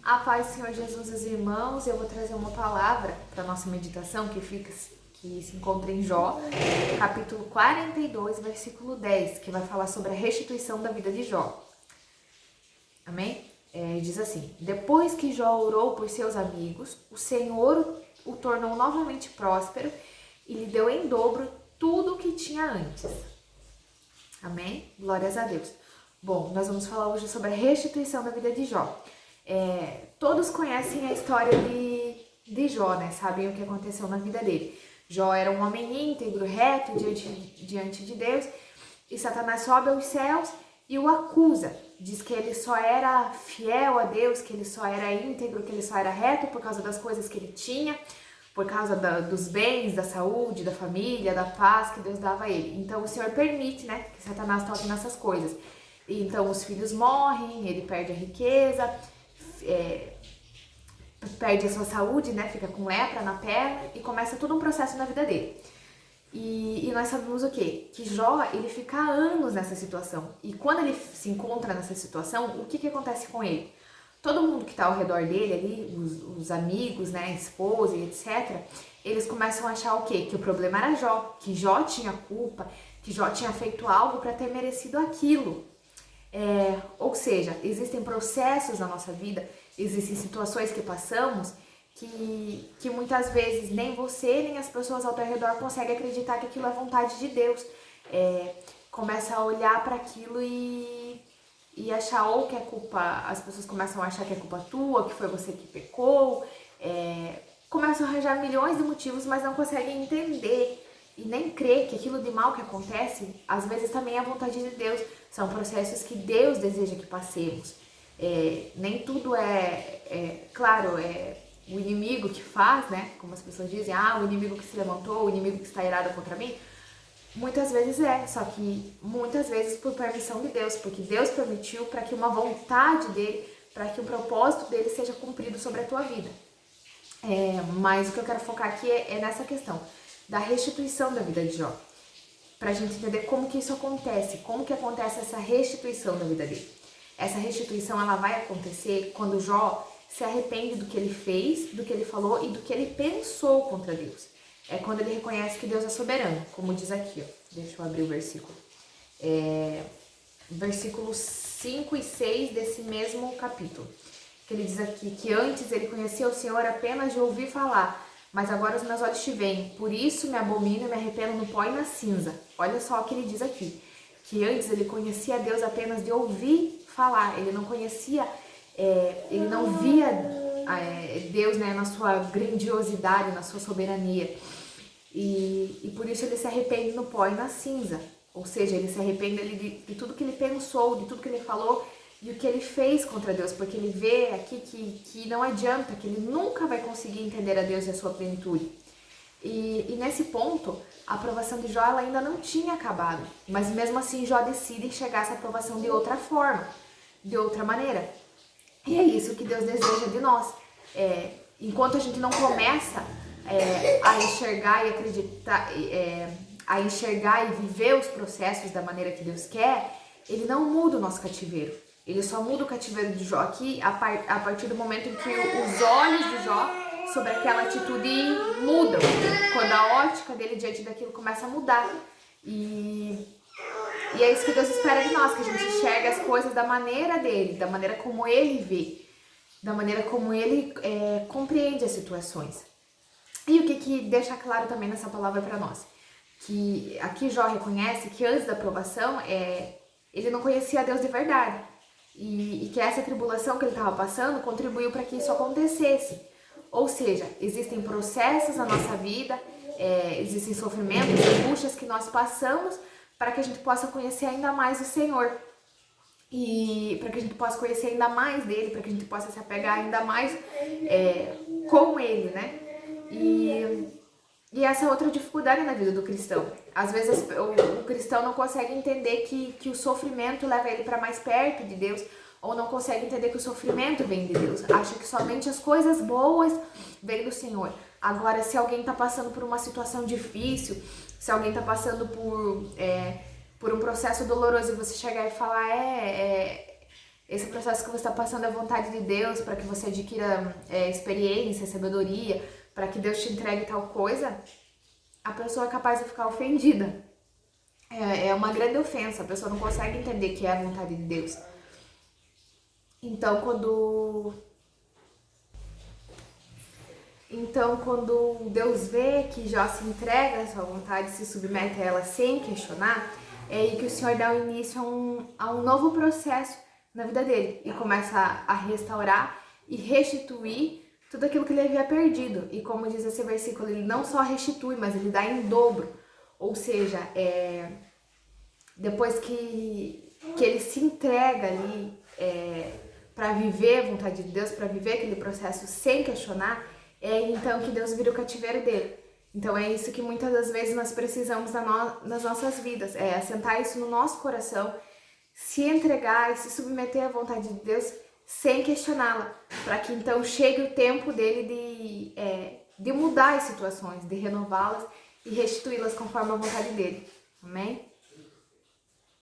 A paz do Senhor Jesus, os irmãos, eu vou trazer uma palavra para nossa meditação que se encontra em Jó, capítulo 42, versículo 10, que vai falar sobre a restituição da vida de Jó. Amém? Diz assim: depois que Jó orou por seus amigos, o Senhor o tornou novamente próspero e lhe deu em dobro tudo o que tinha antes. Amém? Glórias a Deus. Bom, nós vamos falar hoje sobre a restituição da vida de Jó. Todos conhecem a história de Jó, né? Sabem o que aconteceu na vida dele. Jó era um homem íntegro, reto diante de Deus, e Satanás sobe aos céus e o acusa. Diz que ele só era fiel a Deus, que ele só era íntegro, que ele só era reto por causa das coisas que ele tinha, por causa dos bens, da saúde, da família, da paz que Deus dava a ele. Então o Senhor permite, né, que Satanás toque nessas coisas. E então os filhos morrem, ele perde a riqueza, perde a sua saúde, né? Fica com lepra na perna e começa todo um processo na vida dele. E nós sabemos o quê? Que Jó, ele fica anos nessa situação. E quando ele se encontra nessa situação, o que acontece com ele? Todo mundo que está ao redor dele ali, os amigos, né, a esposa e etc., eles começam a achar o quê? Que o problema era Jó, que Jó tinha culpa, que Jó tinha feito algo para ter merecido aquilo. Ou seja, existem processos na nossa vida, existem situações que passamos que muitas vezes nem você nem as pessoas ao teu redor conseguem acreditar que aquilo é vontade de Deus. Começa a olhar para aquilo e achar ou que é culpa, as pessoas começam a achar que é culpa tua, que foi você que pecou, começam a arranjar milhões de motivos, mas não conseguem entender e nem crer que aquilo de mal que acontece, às vezes também é a vontade de Deus. São processos que Deus deseja que passemos. Nem tudo claro, o inimigo que faz, né? Como as pessoas dizem, o inimigo que se levantou, o inimigo que está irado contra mim. Muitas vezes só que muitas vezes por permissão de Deus, porque Deus permitiu para que uma vontade dele, para que um propósito dele seja cumprido sobre a tua vida. Mas o que eu quero focar aqui é nessa questão da restituição da vida de Jó, pra gente entender como que isso acontece, como que acontece essa restituição da vida dele. Essa restituição, ela vai acontecer quando Jó se arrepende do que ele fez, do que ele falou e do que ele pensou contra Deus. É quando ele reconhece que Deus é soberano, como diz aqui, ó. Deixa eu abrir o versículo. Versículos 5 e 6 desse mesmo capítulo. Que ele diz aqui que antes ele conhecia o Senhor apenas de ouvir falar, mas agora os meus olhos te veem, por isso me abomino e me arrependo no pó e na cinza. Olha só o que ele diz aqui, que antes ele conhecia Deus apenas de ouvir falar, ele não conhecia, ele não via Deus, né, na sua grandiosidade, na sua soberania, e por isso ele se arrepende no pó e na cinza, ou seja, ele se arrepende de tudo que ele pensou, de tudo que ele falou, e o que ele fez contra Deus, porque ele vê aqui que não adianta, que ele nunca vai conseguir entender a Deus e a sua plenitude. E nesse ponto, a aprovação de Jó ela ainda não tinha acabado, mas mesmo assim Jó decide enxergar essa aprovação de outra forma, de outra maneira. E é isso que Deus deseja de nós. Enquanto a gente não começa a enxergar e acreditar, a enxergar e viver os processos da maneira que Deus quer, ele não muda o nosso cativeiro. Ele só muda o cativeiro de Jó aqui a partir do momento em que os olhos de Jó sobre aquela atitude mudam. Quando a ótica dele diante daquilo começa a mudar. E é isso que Deus espera de nós, que a gente enxergue as coisas da maneira dele, da maneira como ele vê, da maneira como ele compreende as situações. E o que deixa claro também nessa palavra para nós? Que aqui Jó reconhece que antes da aprovação ele não conhecia a Deus de verdade. E que essa tribulação que ele estava passando contribuiu para que isso acontecesse. Ou seja, existem processos na nossa vida, existem sofrimentos, angústias que nós passamos para que a gente possa conhecer ainda mais o Senhor. E para que a gente possa conhecer ainda mais dele, para que a gente possa se apegar ainda mais com ele, né? E essa é outra dificuldade na vida do cristão. Às vezes o cristão não consegue entender que o sofrimento leva ele para mais perto de Deus, ou não consegue entender que o sofrimento vem de Deus. Acha que somente as coisas boas vêm do Senhor. Agora, se alguém está passando por uma situação difícil, se alguém está passando por um processo doloroso e você chegar e falar, esse processo que você está passando é vontade de Deus, para que você adquira experiência, sabedoria, para que Deus te entregue tal coisa, a pessoa é capaz de ficar ofendida. É uma grande ofensa, a pessoa não consegue entender que é a vontade de Deus. Então, quando Deus vê que Jó se entrega à sua vontade, se submete a ela sem questionar, é aí que o Senhor dá o início a um novo processo na vida dele e começa a restaurar e restituir tudo aquilo que ele havia perdido. E como diz esse versículo, ele não só restitui, mas ele dá em dobro. Ou seja, depois que ele se entrega ali para viver a vontade de Deus, para viver aquele processo sem questionar, é então que Deus vira o cativeiro dele. Então é isso que muitas das vezes nós precisamos nas nossas vidas, é assentar isso no nosso coração, se entregar e se submeter à vontade de Deus sem questioná-la, para que então chegue o tempo dele de mudar as situações, de renová-las e restituí-las conforme a vontade dele. Amém?